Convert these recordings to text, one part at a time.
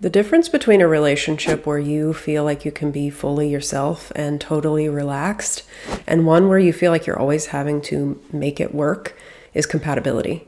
The difference between a relationship where you feel like you can be fully yourself and totally relaxed, and one where you feel like you're always having to make it work, is compatibility.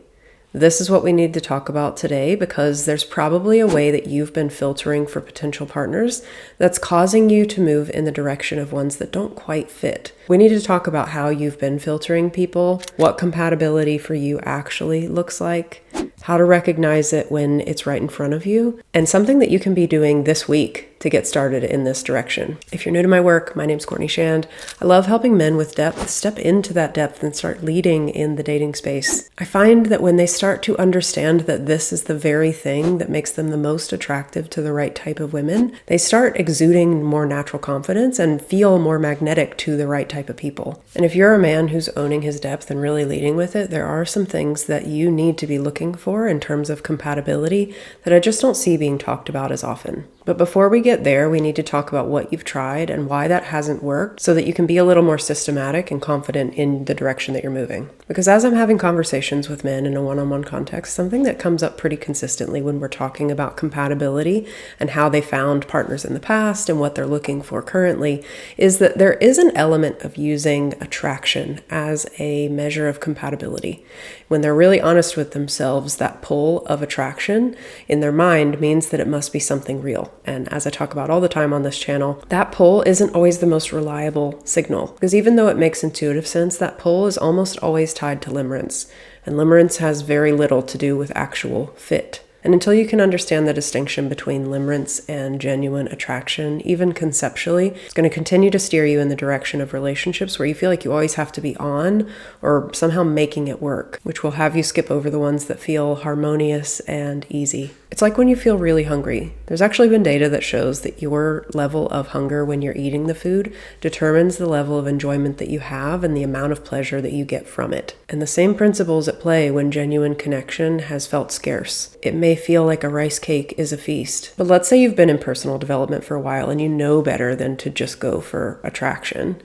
This is what we need to talk about today because there's probably a way that you've been filtering for potential partners that's causing you to move in the direction of ones that don't quite fit. We need to talk about how you've been filtering people, what compatibility for you actually looks like, how to recognize it when it's right in front of you, and something that you can be doing this week to get started in this direction. If you're new to my work, my name's Courtney Shand. I love helping men with depth step into that depth and start leading in the dating space. I find that when they start to understand that this is the very thing that makes them the most attractive to the right type of women, they start exuding more natural confidence and feel more magnetic to the right type of people. And if you're a man who's owning his depth and really leading with it, there are some things that you need to be looking for in terms of compatibility that I just don't see being talked about as often. But before we get there, we need to talk about what you've tried and why that hasn't worked so that you can be a little more systematic and confident in the direction that you're moving. Because as I'm having conversations with men in a one-on-one context, something that comes up pretty consistently when we're talking about compatibility and how they found partners in the past and what they're looking for currently is that there is an element of using attraction as a measure of compatibility. When they're really honest with themselves, that pull of attraction in their mind means that it must be something real. And as I talk about all the time on this channel, that pull isn't always the most reliable signal. Because even though it makes intuitive sense, that pull is almost always tied to limerence. And limerence has very little to do with actual fit. And until you can understand the distinction between limerence and genuine attraction, even conceptually, it's going to continue to steer you in the direction of relationships where you feel like you always have to be on or somehow making it work, which will have you skip over the ones that feel harmonious and easy. It's like when you feel really hungry. There's actually been data that shows that your level of hunger when you're eating the food determines the level of enjoyment that you have and the amount of pleasure that you get from it. And the same principles at play when genuine connection has felt scarce. It may feel like a rice cake is a feast. But let's say you've been in personal development for a while and you know better than to just go for attraction.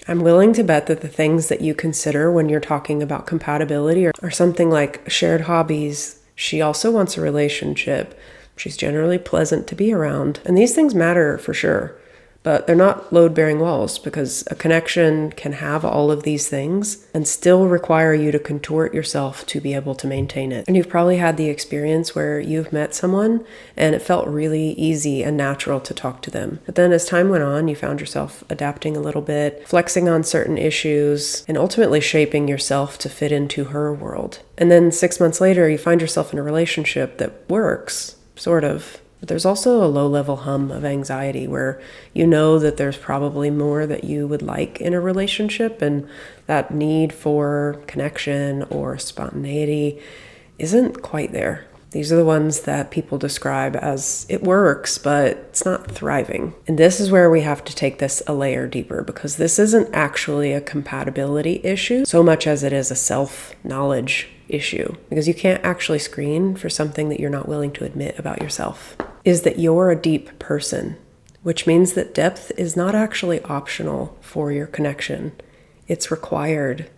I'm willing to bet that the things that you consider when you're talking about compatibility are something like shared hobbies. She also wants a relationship. She's generally pleasant to be around. And these things matter for sure, but they're not load-bearing walls because a connection can have all of these things and still require you to contort yourself to be able to maintain it. And you've probably had the experience where you've met someone and it felt really easy and natural to talk to them. But then as time went on, you found yourself adapting a little bit, flexing on certain issues, and ultimately shaping yourself to fit into her world. And then 6 months later, you find yourself in a relationship that works, sort of. But there's also a low-level hum of anxiety where you know that there's probably more that you would like in a relationship, and that need for connection or spontaneity isn't quite there. These are the ones that people describe as it works, but it's not thriving. And this is where we have to take this a layer deeper because this isn't actually a compatibility issue so much as it is a self-knowledge issue. Because you can't actually screen for something that you're not willing to admit about yourself. Is that you're a deep person, which means that depth is not actually optional for your connection. It's required.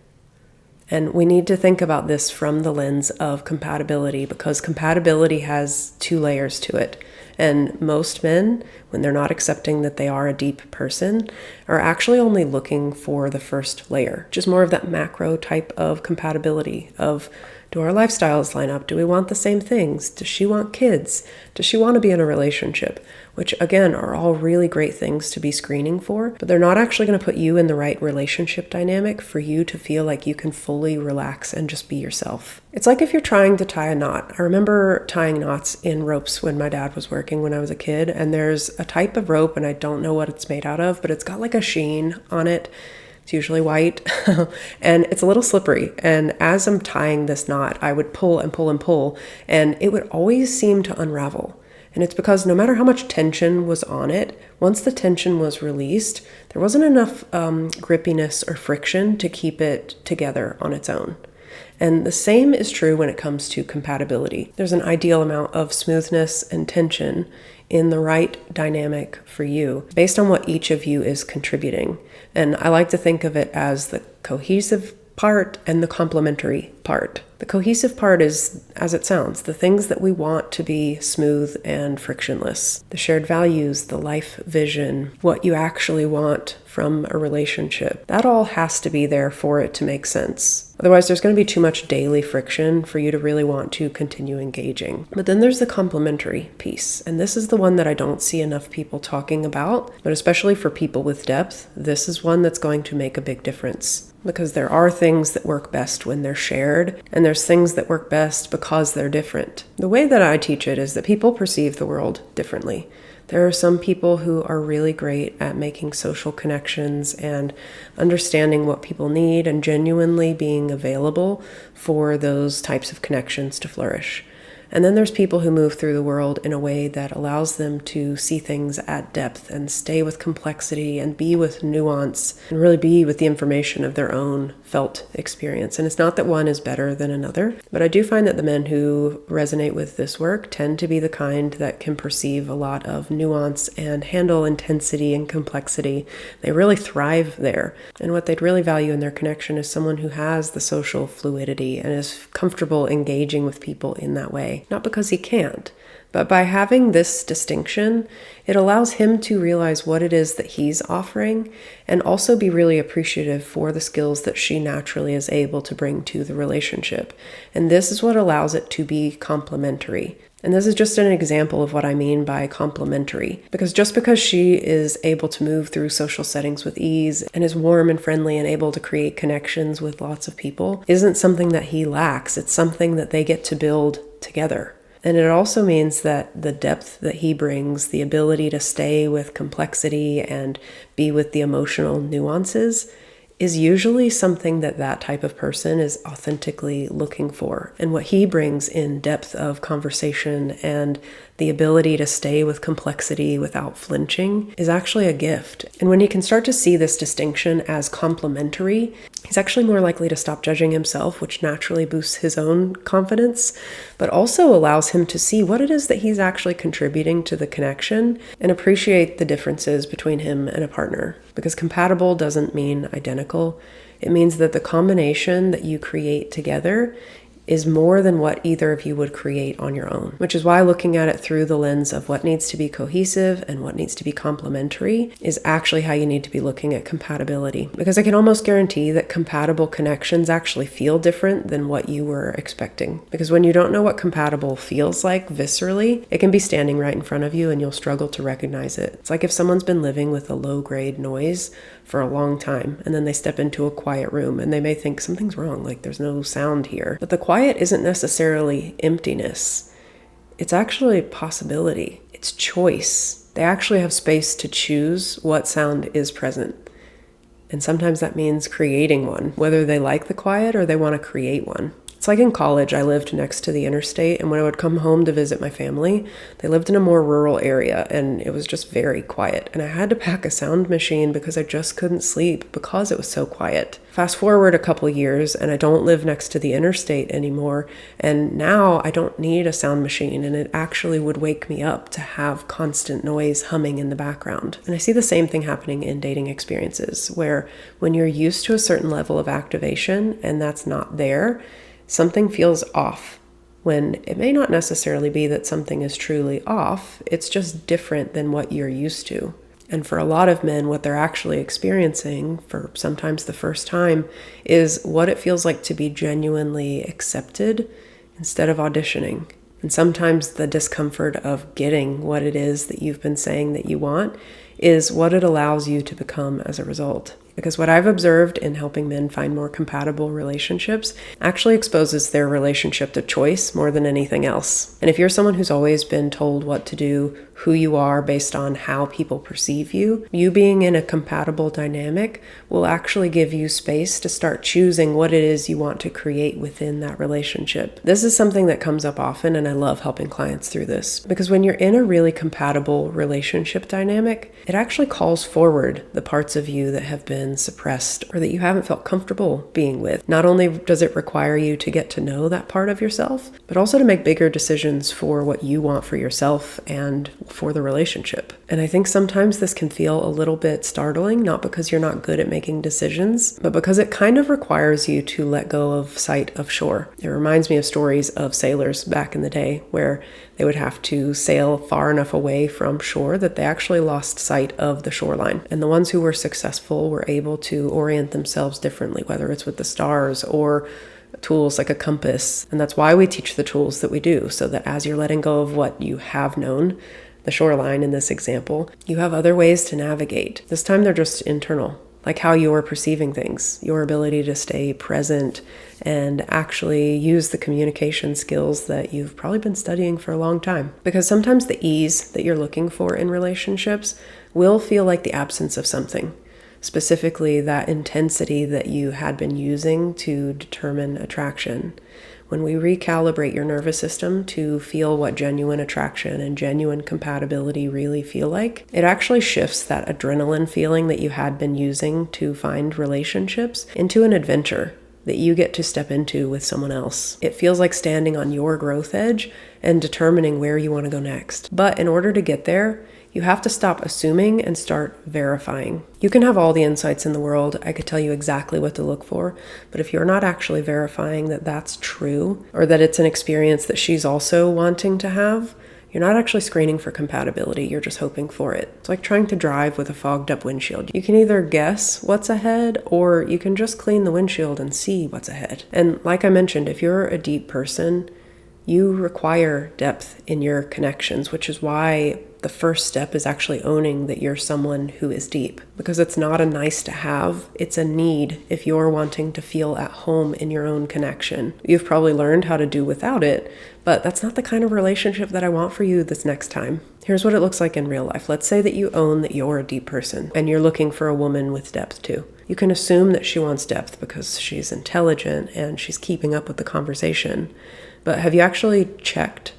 And we need to think about this from the lens of compatibility because compatibility has two layers to it. And most men, when they're not accepting that they are a deep person, are actually only looking for the first layer, just more of that macro type of compatibility of, do our lifestyles line up? Do we want the same things? Does she want kids? Does she want to be in a relationship? Which again are all really great things to be screening for, but they're not actually going to put you in the right relationship dynamic for you to feel like you can fully relax and just be yourself. It's like if you're trying to tie a knot. I remember tying knots in ropes when my dad was working when I was a kid, and there's a type of rope, and I don't know what it's made out of, but it's got like a sheen on it. It's usually white, and it's a little slippery. And as I'm tying this knot, I would pull and pull and pull, and it would always seem to unravel. And it's because no matter how much tension was on it, once the tension was released, there wasn't enough grippiness or friction to keep it together on its own. And the same is true when it comes to compatibility. There's an ideal amount of smoothness and tension in the right dynamic for you based on what each of you is contributing. And I like to think of it as the cohesive part and the complementary part. The cohesive part is, as it sounds, the things that we want to be smooth and frictionless. The shared values, the life vision, what you actually want from a relationship. That all has to be there for it to make sense. Otherwise, there's going to be too much daily friction for you to really want to continue engaging. But then there's the complementary piece. And this is the one that I don't see enough people talking about. But especially for people with depth, this is one that's going to make a big difference. Because there are things that work best when they're shared, and there's things that work best because they're different. The way that I teach it is that people perceive the world differently. There are some people who are really great at making social connections and understanding what people need and genuinely being available for those types of connections to flourish. And then there's people who move through the world in a way that allows them to see things at depth and stay with complexity and be with nuance and really be with the information of their own felt experience. And it's not that one is better than another, but I do find that the men who resonate with this work tend to be the kind that can perceive a lot of nuance and handle intensity and complexity. They really thrive there. And what they'd really value in their connection is someone who has the social fluidity and is comfortable engaging with people in that way. Not because he can't, but by having this distinction, it allows him to realize what it is that he's offering and also be really appreciative for the skills that she naturally is able to bring to the relationship. And this is what allows it to be complementary. And this is just an example of what I mean by complementary. Because just because she is able to move through social settings with ease and is warm and friendly and able to create connections with lots of people isn't something that he lacks. It's something that they get to build together. And it also means that the depth that he brings, the ability to stay with complexity and be with the emotional nuances, is usually something that that type of person is authentically looking for. And what he brings in depth of conversation and the ability to stay with complexity without flinching is actually a gift. And when he can start to see this distinction as complementary, he's actually more likely to stop judging himself, which naturally boosts his own confidence, but also allows him to see what it is that he's actually contributing to the connection and appreciate the differences between him and a partner. Because compatible doesn't mean identical. It means that the combination that you create together is more than what either of you would create on your own, which is why looking at it through the lens of what needs to be cohesive and what needs to be complementary is actually how you need to be looking at compatibility. Because I can almost guarantee that compatible connections actually feel different than what you were expecting. Because when you don't know what compatible feels like viscerally, it can be standing right in front of you and you'll struggle to recognize it. It's like if someone's been living with a low-grade noise for a long time and then they step into a quiet room and they may think something's wrong, like there's no sound here. But the quiet isn't necessarily emptiness. It's actually possibility. It's choice. They actually have space to choose what sound is present. And sometimes that means creating one, whether they like the quiet or they want to create one. It's like in college, I lived next to the interstate, and when I would come home to visit my family, they lived in a more rural area, and it was just very quiet. And I had to pack a sound machine because I just couldn't sleep because it was so quiet. Fast forward a couple years, and I don't live next to the interstate anymore, and now I don't need a sound machine, and it actually would wake me up to have constant noise humming in the background. And I see the same thing happening in dating experiences, where when you're used to a certain level of activation, and that's not there, something feels off, when it may not necessarily be that something is truly off, it's just different than what you're used to. And for a lot of men, what they're actually experiencing, for sometimes the first time, is what it feels like to be genuinely accepted instead of auditioning. And sometimes the discomfort of getting what it is that you've been saying that you want is what it allows you to become as a result. Because what I've observed in helping men find more compatible relationships actually exposes their relationship to choice more than anything else. And if you're someone who's always been told what to do, who you are based on how people perceive you, you being in a compatible dynamic will actually give you space to start choosing what it is you want to create within that relationship. This is something that comes up often, and I love helping clients through this. Because when you're in a really compatible relationship dynamic, it actually calls forward the parts of you that have been been suppressed or that you haven't felt comfortable being with. Not only does it require you to get to know that part of yourself, but also to make bigger decisions for what you want for yourself and for the relationship. And I think sometimes this can feel a little bit startling, not because you're not good at making decisions, but because it kind of requires you to let go of sight of shore. It reminds me of stories of sailors back in the day where they would have to sail far enough away from shore that they actually lost sight of the shoreline. And the ones who were successful were able to orient themselves differently, whether it's with the stars or tools like a compass. And that's why we teach the tools that we do, so that as you're letting go of what you have known, the shoreline in this example, you have other ways to navigate. This time they're just internal, like how you're perceiving things, your ability to stay present and actually use the communication skills that you've probably been studying for a long time. Because sometimes the ease that you're looking for in relationships will feel like the absence of something, specifically that intensity that you had been using to determine attraction. When we recalibrate your nervous system to feel what genuine attraction and genuine compatibility really feel like, it actually shifts that adrenaline feeling that you had been using to find relationships into an adventure that you get to step into with someone else. It feels like standing on your growth edge and determining where you want to go next. But in order to get there, you have to stop assuming and start verifying. You can have all the insights in the world. I could tell you exactly what to look for, but if you're not actually verifying that that's true, or that it's an experience that she's also wanting to have, you're not actually screening for compatibility, you're just hoping for it. It's like trying to drive with a fogged up windshield. You can either guess what's ahead, or you can just clean the windshield and see what's ahead. And like I mentioned, if you're a deep person, you require depth in your connections, which is why the first step is actually owning that you're someone who is deep. Because it's not a nice to have, it's a need if you're wanting to feel at home in your own connection. You've probably learned how to do without it, but that's not the kind of relationship that I want for you this next time. Here's what it looks like in real life. Let's say that you own that you're a deep person and you're looking for a woman with depth too. You can assume that she wants depth because she's intelligent and she's keeping up with the conversation. But have you actually checked?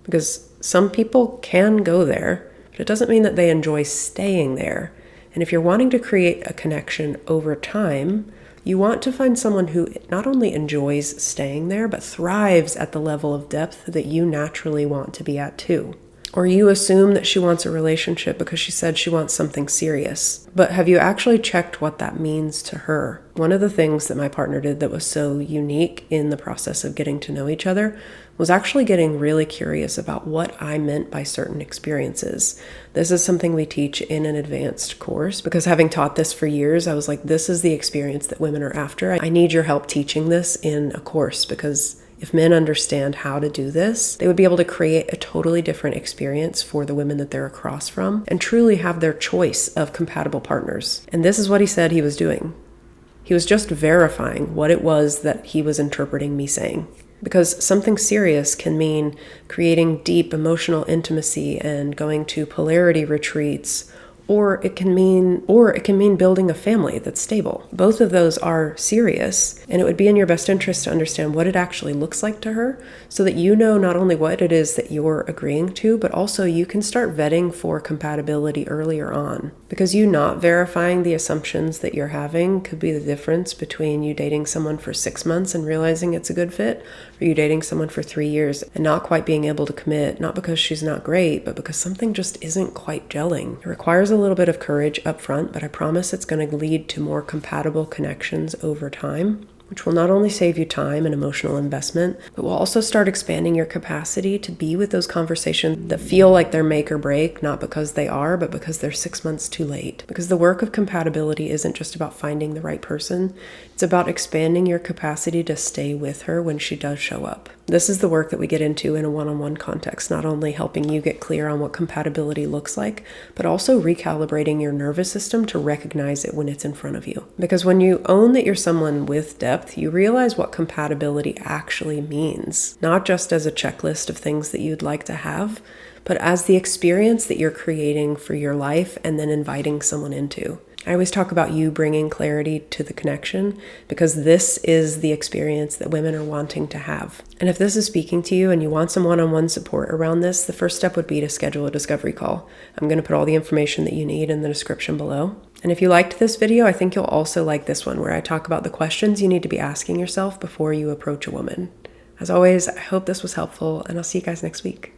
Because some people can go there, but it doesn't mean that they enjoy staying there. And if you're wanting to create a connection over time, you want to find someone who not only enjoys staying there, but thrives at the level of depth that you naturally want to be at too. Or you assume that she wants a relationship because she said she wants something serious. But have you actually checked what that means to her? One of the things that my partner did that was so unique in the process of getting to know each other was actually getting really curious about what I meant by certain experiences. This is something we teach in an advanced course, because having taught this for years, I was like, this is the experience that women are after. I need your help teaching this in a course, because if men understand how to do this, they would be able to create a totally different experience for the women that they're across from and truly have their choice of compatible partners. And this is what he said he was doing. He was just verifying what it was that he was interpreting me saying. Because something serious can mean creating deep emotional intimacy and going to polarity retreats, or it can mean building a family that's stable. Both of those are serious, and it would be in your best interest to understand what it actually looks like to her, so that you know not only what it is that you're agreeing to, but also you can start vetting for compatibility earlier on. Because you not verifying the assumptions that you're having could be the difference between you dating someone for 6 months and realizing it's a good fit, or you dating someone for 3 years and not quite being able to commit, not because she's not great, but because something just isn't quite gelling. It requires a little bit of courage up front, but I promise it's going to lead to more compatible connections over time, which will not only save you time and emotional investment, but will also start expanding your capacity to be with those conversations that feel like they're make or break, not because they are, but because they're 6 months too late. Because the work of compatibility isn't just about finding the right person, it's about expanding your capacity to stay with her when she does show up. This is the work that we get into in a one-on-one context, not only helping you get clear on what compatibility looks like, but also recalibrating your nervous system to recognize it when it's in front of you. Because when you own that you're someone with depth, you realize what compatibility actually means, not just as a checklist of things that you'd like to have, but as the experience that you're creating for your life and then inviting someone into. I always talk about you bringing clarity to the connection, because this is the experience that women are wanting to have. And if this is speaking to you and you want some one-on-one support around this, the first step would be to schedule a discovery call. I'm going to put all the information that you need in the description below. And if you liked this video, I think you'll also like this one where I talk about the questions you need to be asking yourself before you approach a woman. As always, I hope this was helpful, and I'll see you guys next week.